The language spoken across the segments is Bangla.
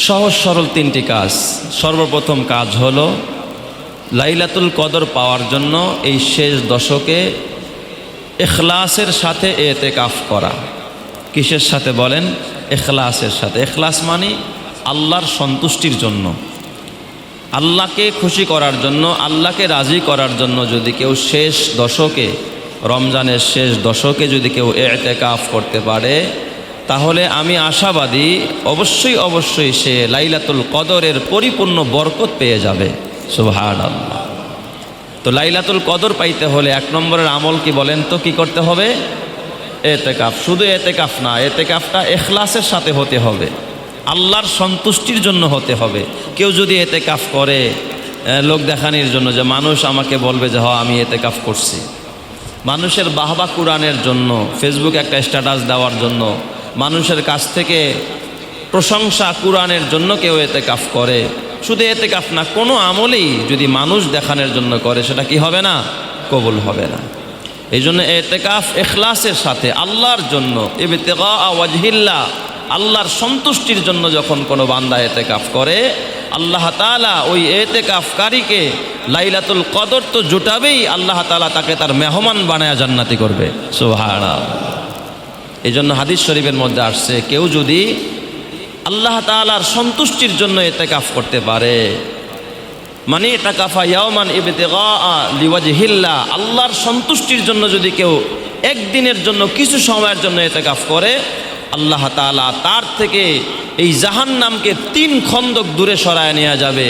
সহজ সরল তিনটি কাজ। সর্বপ্রথম কাজ হলো লাইলাতুল কদর পাওয়ার জন্য এই শেষ দশকে ইখলাসের সাথে এতেকাফ করা। কিসের সাথে বলেন? ইখলাসের সাথে। ইখলাস মানে আল্লাহর সন্তুষ্টির জন্য, আল্লাহকে খুশি করার জন্য, আল্লাহকে রাজি করার জন্য যদি কেউ শেষ দশকে, রমজানের শেষ দশকে যদি কেউ এতেকাফ করতে পারে, তাহলে আমি আশাবাদী অবশ্যই সে লাইলাতুল কদরের পরিপূর্ণ বরকত পেয়ে যাবে। সুবহানাল্লাহ। তো লাইলাতুল কদর পাইতে হলে এক নম্বরের আমল কি বলেন তো? কি করতে হবে? এতেকাফ। শুধু এতেকাফ না, এতেকাফটা ইখলাসের সাথে হতে হবে, আল্লাহর সন্তুষ্টির জন্য হতে হবে। কেউ যদি এতেকাফ করে লোক দেখানোর জন্য, যে মানুষ আমাকে বলবে যে হ্যাঁ আমি এতেকাফ করছি, মানুষের বাহবা কুরআনের জন্য, ফেসবুকে একটা স্ট্যাটাস দেওয়ার জন্য, মানুষের কাছ থেকে প্রশংসা কুরআনের জন্য কেউ এতেকাফ করে, শুধু এতেকাফ না, কোনো আমলেই যদি মানুষ দেখানোর জন্য করে, সেটা কি হবে না? কবুল হবে না। এই জন্য এতেকাফ ইখলাসের সাথে আল্লাহর জন্য, ইবতিগা ওয়াজহিল্লাহ, আল্লাহর সন্তুষ্টির জন্য যখন কোনো বান্দা এতেকাফ করে, আল্লাহ তাআলা ওই এতেকাফকারীকে লাইলাতুল কদর তো জুটাবেই, আল্লাহ তাআলা তাকে তার মেহমান বানায়া জান্নাতি করবে। সুবহানাল্লাহ। এই জন্য হাদিস শরীফের মধ্যে আসছে, কেউ যদি আল্লাহ তাআলার সন্তুষ্টির জন্য এতেকাফ করতে পারে, মানে ইতাকাফা ইয়াওমান ইবতিগা লিওয়াজহিল্লাহ, আল্লাহর সন্তুষ্টির জন্য যদি কেউ একদিনের জন্য কিছু সময়ের জন্য এতেকাফ করে, আল্লাহ তাআলা তার থেকে এই জাহান্নামকে 3 খন্দক দূরে সরায় নেওয়া যাবে।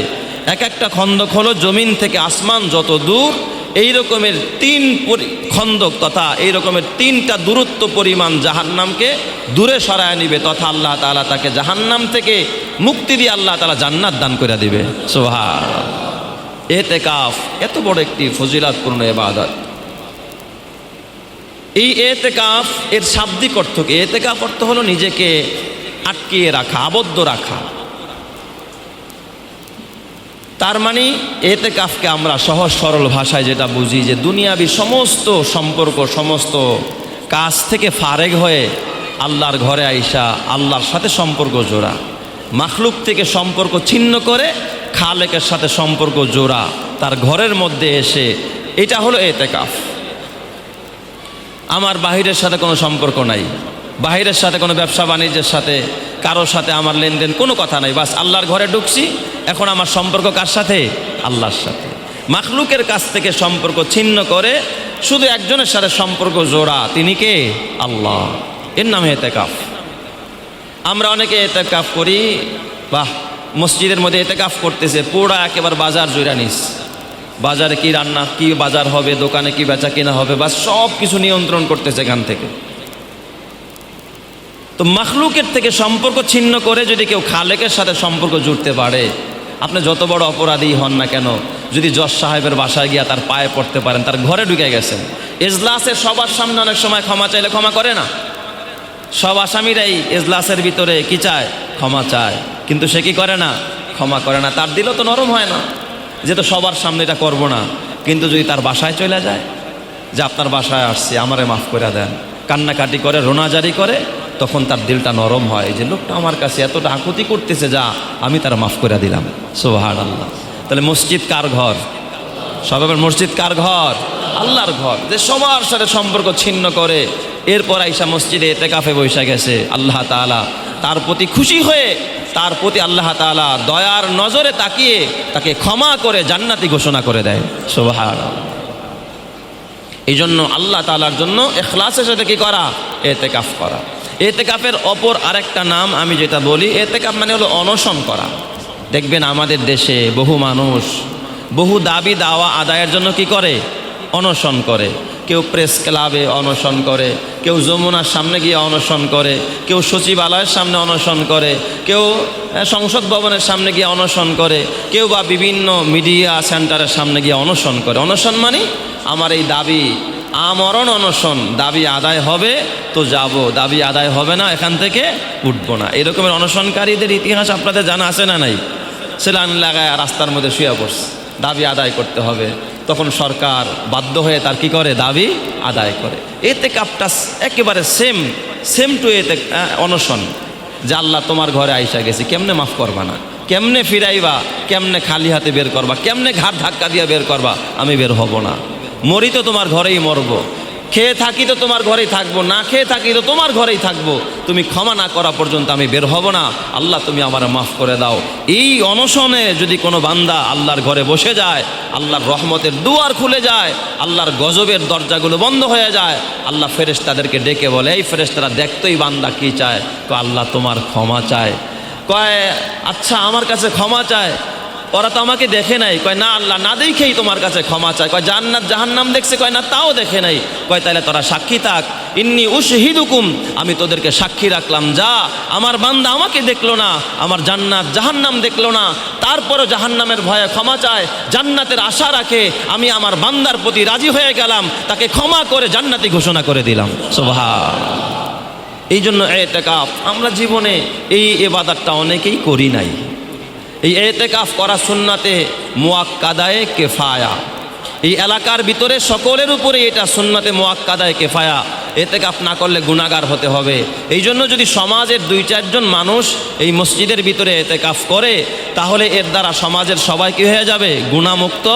এক একটা খন্দক হলো জমিন থেকে আসমান যত দূর, এই রকমের 3 খন্দক তথা এই রকমের 3টা দূরত্ব পরিমাণ জাহান্নামকে দূরে সরায় নিবে, তথা আল্লাহ তাআলা তাকে জাহান্নাম থেকে মুক্তি দিয়ে আল্লাহ তাআলা জান্নাত দান করে দিবে। সুবহানাল্লাহ। এতেকাফ এত বড় একটি ফজিলাতপূর্ণ ইবাদত। এই এতেকাফ এর শাব্দিক অর্থ কি? এতেকাফ অর্থ হলো নিজেকে আটকিয়ে রাখা, আবদ্ধ রাখা। তার মানে এতেকাফকে আমরা সহজ সরল ভাষায় যেটা বুঝি, যে দুনিয়াবি সমস্ত সম্পর্ক, সমস্ত কাজ থেকে ফারেগ হয়ে আল্লাহর ঘরে আইসা আল্লাহর সাথে সম্পর্ক জোড়া, মাখলুক থেকে সম্পর্ক ছিন্ন করে খালেকের সাথে সম্পর্ক জোড়া, তার ঘরের মধ্যে এসে, এটা হলো এতেকাফ। আমার বাহিরের সাথে কোনো সম্পর্ক নাই, বাহিরের সাথে কোনো ব্যবসা বাণিজ্যের সাথে কারোর সাথে আমার লেনদেন কোনো কথা নাই, বাস আল্লাহর ঘরে ঢুকছি, এখন আমার সম্পর্ক কার সাথে? আল্লাহর সাথে। মাখলুকের কাছ থেকে সম্পর্ক ছিন্ন করে শুধু একজনের সাথে সম্পর্ক জোড়া, তিনি কে? আল্লাহ। এর নামে এতেকাফ। আমরা অনেকে এতেকাফ করি, বাহ মসজিদের মধ্যে এতেকাফ করতেছে, পুরা একেবারে বাজার জুড়া নিস, বাজারে কি রান্না, কি বাজার হবে, দোকানে কি বেচা কিনা হবে, বাস সব কিছু নিয়ন্ত্রণ করতেছে এখান থেকে। তো মাখলুকের থেকে সম্পর্ক ছিন্ন করে যদি কেউ খালেকের সাথে সম্পর্ক জুড়তে পারে, আপনি যত বড় অপরাধী হন না কেন, যদি জজ সাহেবের বাসায় গিয়া তার পায়ে পড়তে পারেন, তার ঘরে ঢুকে গেছেন, এজলাসের সবার সামনে অনেক সময় ক্ষমা চাইলে ক্ষমা করে না, সব আসামিরাই এজলাসের ভিতরে কি চায়? ক্ষমা চায়, কিন্তু সে কি করে না? ক্ষমা করে না। তার দিলও তো নরম হয় না, যে তো সবার সামনে এটা করবো না। কিন্তু যদি তার বাসায় চলে যায়, যে আপনার বাসায় আসছে, আমারে মাফ করে দেন, কান্নাকাটি করে, রোনাজারি করে, তখন তার দিলটা নরম হয়, যে লোকটা আমার কাছে এতটা আকুতি করতেছে, যা আমি তার মাফ করে দিলাম। সুবহানাল্লাহ। তাহলে মসজিদ কার ঘর? সবাই মসজিদ কার ঘর? আল্লাহর ঘর। যে সবার সাথে সম্পর্ক ছিন্ন করে এরপর আইসা মসজিদে এতেকাফে বসে গেছে, আল্লাহ তাআলা তার প্রতি খুশি হয়ে, তার প্রতি আল্লাহ তাআলা দয়ার নজরে তাকিয়ে তাকে ক্ষমা করে জান্নাতি ঘোষণা করে দেয়। সুবহানাল্লাহ। এই জন্য আল্লাহ তাআলার জন্য ইখলাসের সাথে কি করা? এতেকাফ করা। এতেকাফের অপর আরেকটা নাম আমি যেটা বলি, এতেকাফ মানে হলো অনশন করা। দেখবেন আমাদের দেশে বহু মানুষ বহু দাবি দাওয়া আদায়ের জন্য কি করে? অনশন করে। কেউ প্রেস ক্লাবে অনশন করে, কেউ যমুনার সামনে গিয়ে অনশন করে, কেউ সচিবালয়ের সামনে অনশন করে, কেউ সংসদ ভবনের সামনে গিয়ে অনশন করে, কেউ বা বিভিন্ন মিডিয়া সেন্টারের সামনে গিয়ে অনশন করে। অনশন মানে আমার এই দাবি, আমরণ অনশন, দাবি আদায় হবে তো যাব, দাবি আদায় হবে না এখান থেকে উঠবো না। এরকমের অনশনকারীদের ইতিহাস আপনাদের জানা আছে না নাই? সেলান লাগায় রাস্তার মধ্যে শুয়ে পড়ছে, দাবি আদায় করতে হবে, তখন সরকার বাধ্য হয়ে তার কি করে? দাবি আদায় করে। এতেকাফটা একেবারে সেম টু এতে অনশন। যে আল্লাহ তোমার ঘরে আইসা গেছি, কেমনে মাফ করবা না, কেমনে ফিরাইবা, কেমনে খালি হাতে বের করবা, কেমনে ঘাট ধাক্কা দিয়ে বের করবা, আমি বের হব না। মরি তো তোমার ঘরেই মরবো, খেয়ে থাকি তো তোমার ঘরেই থাকবো, না খেয়ে থাকি তো তোমার ঘরেই থাকবো, তুমি ক্ষমা না করা পর্যন্ত আমি বের হব না, আল্লাহ তুমি আমার মাফ করে দাও। এই অনশনে যদি কোনো বান্দা আল্লাহর ঘরে বসে যায়, আল্লাহর রহমতের দুয়ার খুলে যায়, আল্লাহর গজবের দরজাগুলো বন্ধ হয়ে যায়, আল্লাহ ফেরেশতাদেরকে ডেকে বলে, এই ফেরেশতারা দেখতোই বান্দা কি চায়, কয় আল্লাহ তোমার ক্ষমা চায়। কয় আচ্ছা আমার কাছে ক্ষমা চায়, ওরা তো আমাকে দেখে নাই। কয় না আল্লাহ না দেখেই তোমার কাছে ক্ষমা চায়। কয় জান্নাত জাহান্নাম দেখছে? কয় না তাও দেখে নাই। কয় তাহলে তোরা সাক্ষী থাক, ইন্নী উশহিদুকুম, আমি তোদেরকে সাক্ষী রাখলাম, যা আমার বান্দা আমাকে দেখলো না, আমার জান্নাত জাহান্নাম দেখলো না, তারপরও জাহান্নামের ভয়ে ক্ষমা চায়, জান্নাতের আশা রাখে, আমি আমার বান্দার প্রতি রাজি হয়ে গেলাম, তাকে ক্ষমা করে জান্নাতি ঘোষণা করে দিলাম। সুবহান। এই জন্য ইতিকাফ আমরা জীবনে এই ইবাদতটা অনেকেই করি নাই। এই ইতিকাফ করা সুন্নাতে মুআক্কাদায়ে কিফায়া, এই এলাকার ভিতরে সকলের উপরে এটা সুন্নাতে মুআক্কাদায়ে কিফায়া। ইতিকাফ না করলে গুনাহগার হতে হবে। এই জন্য যদি সমাজের 2-4 জন মানুষ এই মসজিদের ভিতরে ইতিকাফ করে, তাহলে এর দ্বারা সমাজের সবাই কি হয়ে যাবে? গুনাহমুক্ত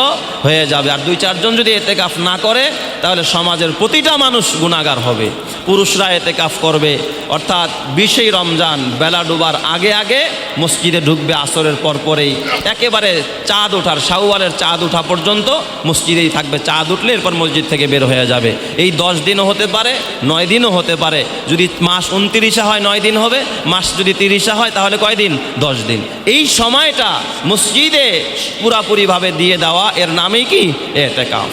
হয়ে যাবে। আর 2-4 জন যদি ইতিকাফ না করে, তাহলে সমাজের প্রতিটা মানুষ গুনাহগার হবে। পুরুষরা ইতিকাফ করবে, অর্থাৎ 20 রমজান বেলা ডুবার আগে আগে মসজিদে ঢুকবে, আসরের পরেই একেবারে চাঁদ ওঠার, শাওয়ালের চাঁদ ওঠা পর্যন্ত মসজিদেই থাকবে। চাঁদ উঠলে এরপর মসজিদ থেকে বের হয়ে যাবে। এই 10 দিনও হতে পারে, 9 দিনও হতে পারে। যদি মাস 29 হয় 9 দিন হবে, মাস যদি 30 হয় তাহলে কয় দিন? 10 দিন। এই সময়টা মসজিদে পুরাপুরিভাবে দিয়ে দেওয়া, এর নামেই কি? ইতিকাফ।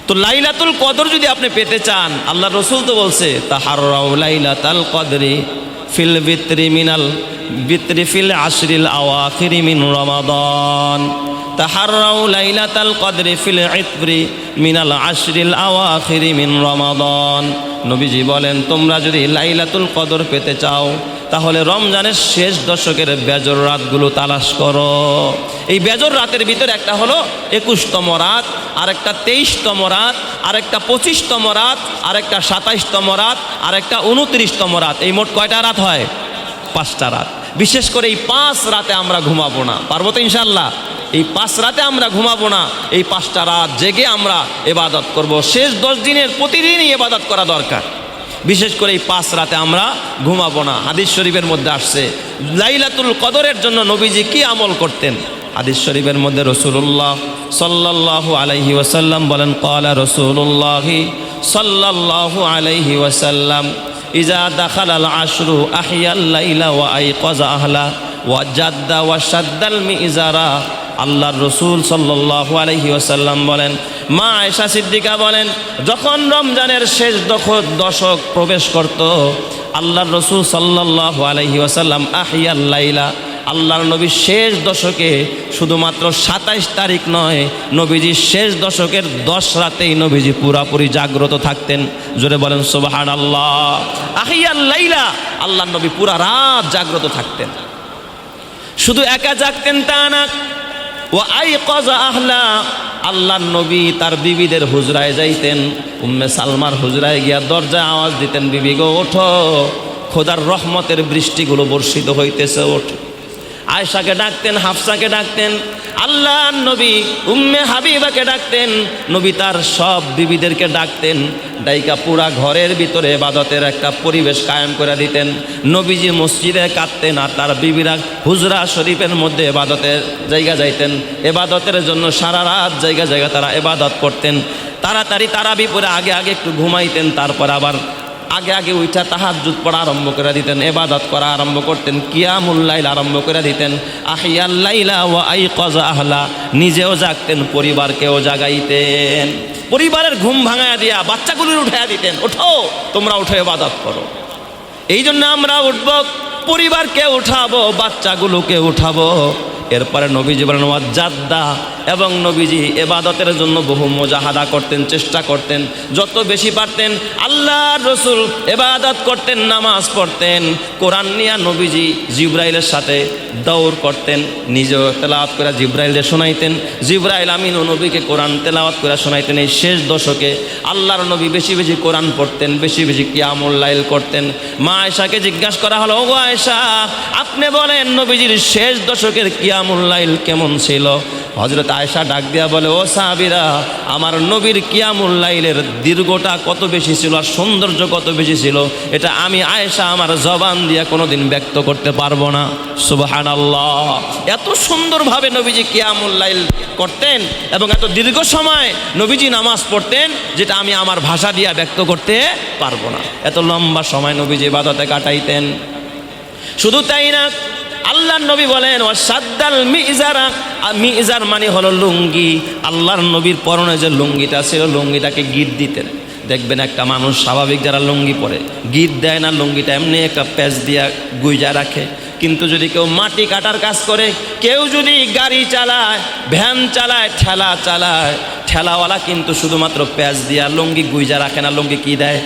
তো লাইলাতুল কদর যদি আপনি পেতে চান, আল্লাহ রসুল তো বলছে, তাহাররাউ লাইলাতাল কদরি ফিল বিত্রি মিনাল বিত্রি ফিল আশরিল আওয়াখিরি মিন রমাদান, তাহাররাউ লাইলাতাল কদরি ফিল ইত্রি মিনাল আশরিল আওয়াখিরি মিন রমাদান। নবীজি বলেন, তোমরা যদি লাইলাতুল কদর পেতে চাও, তাহলে রমজানের শেষ দশকের বেজর রাতগুলো তালাশ করো। এই বেজর রাতের ভিতরে একটা হলো 21তম রাত, আরেকটা 23তম রাত, আরেকটা 25তম রাত, আরেকটা 27তম রাত, আরেকটা 29তম রাত। এই মোট কয়টা রাত হয়? 5টা রাত। বিশেষ করে এই 5 রাতে আমরা ঘুমাবো না, পারবো তো ইনশাল্লাহ? এই 5 রাতে আমরা ঘুমাবো না, এই 5টা রাত জেগে আমরা ইবাদত করব। শেষ 10 দিনের প্রতিদিনই ইবাদত করা দরকার। বিশেষ করে এই 5 রাতে আমরা ঘুমাবো না। হাদিস শরীফের মধ্যে আসছে লাইলাতুল কদরের জন্য নবীজি কি আমল করতেন। হাদিস শরীফের মধ্যে রাসূলুল্লাহ সাল্লাল্লাহু আলাইহি ওয়াসাল্লাম বলেন, ক্বালা রাসূলুল্লাহ সাল্লাল্লাহু আলাইহি ওয়াসাল্লাম, ইজা দাখালাল আশরু আহিয়াল লাইলা ওয়া আইকাযা আহলা ওয়া জাদ্দা ওয়া শাদ্দাল মিজারা। আল্লাহর রসুল সাল্লাল্লাহু আলাইহি ওয়াসাল্লাম বলেন, মা আয়েশা সিদ্দিকা বলেন, যখন রমজানের শেষ দশক প্রবেশ করত, আল্লাহর রসুল সাল্লাল্লাহু আলাইহি ওয়াসাল্লাম আহিয়াল লাইলা, আল্লাহর নবী শেষ দশকে শুধুমাত্র 27 তারিখ নয়, নবীজি শেষ দশকের 10 রাতেই নবীজি পুরাপুরি জাগ্রত থাকতেন। জোরে বলেন সুবহানাল্লাহ। আহিয়াল লাইলা, আল্লাহর নবী পুরা রাত জাগ্রত থাকতেন। শুধু একা জাগতেন তা না, ওয়া আইকাযা আহলা, আল্লাহর নবী তার বিবিদের হুজরায় যাইতেন। উম্মে সালমার হুজরায় গিয়া দরজায় আওয়াজ দিতেন, বিবি গো ওঠো, খোদার রহমতের বৃষ্টিগুলো বর্ষিত হইতেছে, ওঠো। আয়েশাকে ডাকতেন, হাফসাকে ডাকতেন, আল্লাহর নবী উম্মে হাবিবাকে ডাকতেন। নবী তার সব বিবিদেরকে ডাকতেন, ডাইকা পুরা ঘরের ভিতরে ইবাদতের একটা পরিবেশ কায়েম করে দিতেন। নবীজি মসজিদে কাঁদতেন, আর তার বিবিরা হুজরা শরীফের মধ্যে ইবাদতের জায়গা যাইতেন। ইবাদতের জন্য সারা রাত জায়গা জায়গা তারা ইবাদত করতেন। তাড়াতাড়ি তারাবি পরে আগে আগে একটু ঘুমাইতেন, তারপর আবার আগে আগে উঠা তাহাজ্জুদ পড়া আরম্ভ করে দিতেন, ইবাদত করা আরম্ভ করতেন, কিয়ামুল লাইল আরম্ভ করে দিতেন। আহিয়াল লাইলা ওয়া আইকাযা আহলা, নিজেও জাগতেন, পরিবারকেও জাগাইতেন। পরিবারের ঘুম ভাঙায়া দিয়া বাচ্চাগুলোর উঠাইয়া দিতেন, ওঠো তোমরা, উঠে ইবাদত করো। এই জন্য আমরা উঠব, পরিবারকে উঠাবো, বাচ্চাগুলোকে উঠাবো। এরপরে নবীজি বলেন, ওয়া জাদ্দা, এবং নবীজি এবাদতের জন্য বহু মুজাহাদা করতেন, চেষ্টা করতেন, যত বেশি পারতেন আল্লাহর রাসূল এবাদত করতেন, নামাজ পড়তেন। কোরআন নিয়ে নবীজি জিবরাইলের সাথে দৌড় করতেন, নিজেও তেলাওয়াত করে জিবরাইলকে শোনাইতেন, জিবরাইল আমিন ও নবীকে কোরআন তেলাওয়াত করে শোনাইতেন। এই শেষ দশকে আল্লাহর নবী বেশি বেশি কোরআন পড়তেন, বেশি বেশি কিয়ামুল লাইল করতেন। মা আয়েশাকে জিজ্ঞাসা করা হলো, ওগো আয়েশা, আপনি বলেন নবীজির শেষ দশকের কিয়ামুল লাইল কেমন ছিল? হযরত আয়েশা ডাক দিয়া বলে, ও সাহাবীরা, আমার নবীর কিয়ামুল লাইলের দীর্ঘতা কত বেশি ছিল আর সৌন্দর্য কত বেশি ছিল, এটা আমি আয়েশা আমার জবান দিয়ে কোনোদিন ব্যক্ত করতে পারবো না। সুবহানাল্লাহ। এত সুন্দরভাবে নবীজি কিয়ামুল লাইল করতেন এবং এত দীর্ঘ সময় নবীজি নামাজ পড়তেন, যেটা আমি আমার ভাষা দিয়ে ব্যক্ত করতে পারবো না। এত লম্বা সময় নবীজি ইবাদতে কাটাইতেন। শুধু তাই না, আল্লাহর নবী বলেন, ওয়াসাদ্দাল মিজারা, মিজার মানে হলো লুঙ্গি। আল্লাহর নবীর পরনে যে লুঙ্গিটা ছিল, লুঙ্গিটাকে গিট দিতেন। দেখবেন একটা মানুষ স্বাভাবিক যারা লুঙ্গি পরে গিট দেয় না, লুঙ্গিটা এমনি একটা প্যাচ দিয়া গুইজা রাখে। কিন্তু যদি কেউ মাটি কাটার কাজ করে, কেউ যদি গাড়ি চালায়, ভ্যান চালায়, ঠেলা চালায়, ঠেলাওয়ালা কিন্তু শুধুমাত্র প্যাচ দিয়া লুঙ্গি গুইজা রাখে না, লুঙ্গি কি দেয়?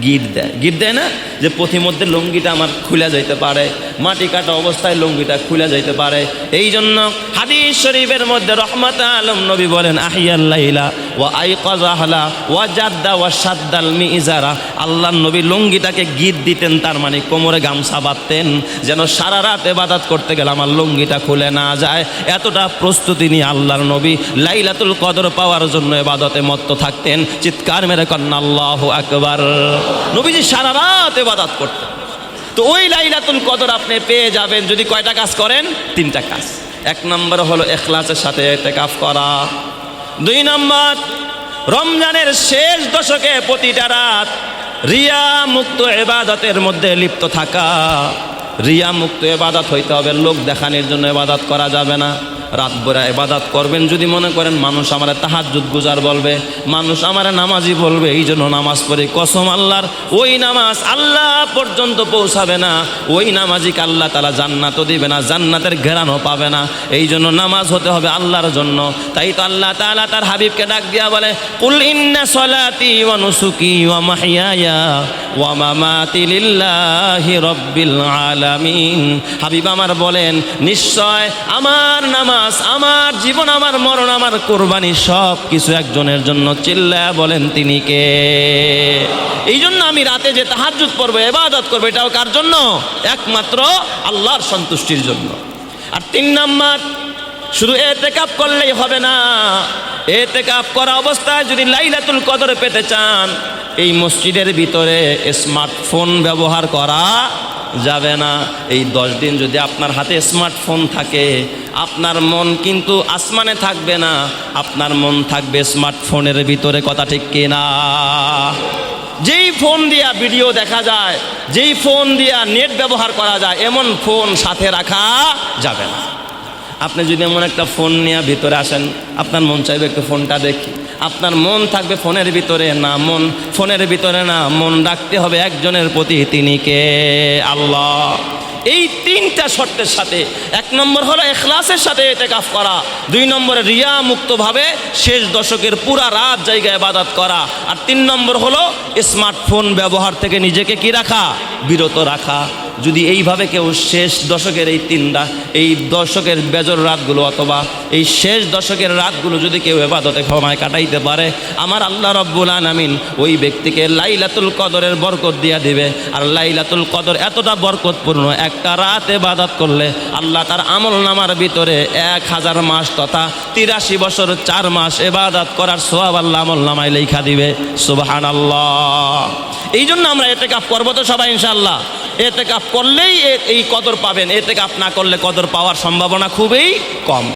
গিট দেয়। গিট দেয় না, যে পথিমধ্যে লুঙ্গিটা আমার খুলে যাইতে পারে, মাটি কাটা অবস্থায় লুঙ্গিটা খুলে যাইতে পারে। এই জন্য হাদিস শরীফের মধ্যে রহমত আলম নবী বলেন, আহিয়াল লাইলা ওয়া আইকাযাহলা ওয়া জাদ্দা ওয়া সাদ্দাল মিজারা। আল্লাহর নবী লুঙ্গিটাকে গিট দিতেন, তার মানে কোমরে গামছা বাঁধতেন, যেন সারা রাত ইবাদত করতে গেলে আমার লুঙ্গিটা খুলে না যায়। এতটা প্রস্তুতি নিয়ে আল্লাহর নবী লাইলাতুল কদর পাওয়ার জন্য ইবাদতে মত্ত থাকতেন। চিৎকার মেরে কন্না আল্লাহু আকবার। নবীজি সারা রাত ইবাদত করতেন। তো ওই লাইলাতুল কদর আপনি পেয়ে যাবেন যদি কয়টা কাজ করেন? 3টা কাজ। 1 নম্বর হলো ইখলাসের সাথে ইতিকাফ করা। 2 নম্বর, রমজানের শেষ দশকে প্রতিটা রাত রিয়া মুক্ত ইবাদতের মধ্যে লিপ্ত থাকা। রিয়া মুক্ত ইবাদত হইতে হবে, লোক দেখানোর জন্য ইবাদত করা যাবে না। রাত ভরা ইবাদত করবেন যদি মনে করেন মানুষ আমার তাহাজ্জুদ গুজার বলবে, মানুষ আমার নামাজি বলবে, এই জন্য নামাজ পড়ে, কসম আল্লাহর, ওই নামাজ আল্লাহ পর্যন্ত পৌঁছাবে না, ওই নামাজিকে আল্লাহ তাআলা জান্নাতও দিবে না, জান্নাতের ঘেরানও পাবে না। এই জন্য নামাজ হতে হবে আল্লাহর জন্য। তাই তো আল্লাহ তাআলা তার হাবিবকে ডাক দিয়া বলে, কুল ইন্না সলাতি ওয়া নুসুকি ওয়া মাহইয়ায়া ওয়া মামাতি লিল্লাহি রাব্বিল আলামিন। হাবিব আমার বলেন, নিশ্চয় আমার নামাজ, আমার জীবন, আমার মরণ, আমার কোরবানি সব কিছু একজনের জন্য। চিল্লায়া বলেন তিনি কে? এই জন্য আমি রাতে যে তাহাজ্জুদ পড়বো, ইবাদত করবো, এটাও কার জন্য? একমাত্র আল্লাহর সন্তুষ্টির জন্য। আর 3 নাম্বার, শুধু ইতিকাফ করলেই হবে না। ইতিকাফ করা অবস্থায় যদি লাইলাতুল কদর পেতে চান, এই মসজিদের ভিতরে স্মার্টফোন ব্যবহার করা যাবে না। এই 10 দিন যদি আপনার হাতে স্মার্টফোন থাকে, আপনার মন কিন্তু আসমানে থাকবে না, আপনার মন থাকবে স্মার্টফোনের ভিতরে। কথা ঠিক কিনা? যেই ফোন দিয়া ভিডিও দেখা যায়, যেই ফোন দিয়া নেট ব্যবহার করা যায়, এমন ফোন সাথে রাখা যাবে না। আপনি যদি এমন একটা ফোন নিয়ে ভিতরে আসেন, আপনার মন চাইবে একটু ফোনটা দেখি, আপনার মন থাকবে ফোনের ভিতরে না, মন ফোনের ভিতরে না, মন রাখতে হবে একজনের প্রতি, তিনি কে? আল্লাহ। এই 3টা শর্তের সাথে, 1 নম্বর হলো ইখলাসের সাথে ইতিকাফ করা, 2 নম্বরে রিয়া মুক্তভাবে শেষ দশকের পুরা রাত জায়গায় ইবাদত করা, আর 3 নম্বর হলো স্মার্টফোন ব্যবহার থেকে নিজেকে কি রাখা? বিরত রাখা। যদি এইভাবে কেউ শেষ দশকের এই দশকের বেজর রাতগুলো অথবা এই শেষ দশকের রাতগুলো যদি কেউ ইবাদতে সময় কাটাইতে পারে, আমার আল্লাহ রাব্বুল আলামিন ওই ব্যক্তিকে লাইলাতুল কদরের বরকত দিয়া দিবে। আর লাইলাতুল কদর এতটা বরকতপূর্ণ, একটা রাত ইবাদত করলে আল্লাহ তার আমল নামার ভিতরে 1000 মাস তথা 83 বছর 4 মাস ইবাদত করার সওয়াব আল্লাহ আমল নামায় লেখা দিবে। সুবহানাল্লাহ। এই জন্য আমরা ইতিকাফ করবো তো সবাই ইনশাআল্লাহ। ইতিকাফ করলেই এই কদর পাবেন, ইতিকাফ না করলে কদর পাওয়ার সম্ভাবনা খুবই কম।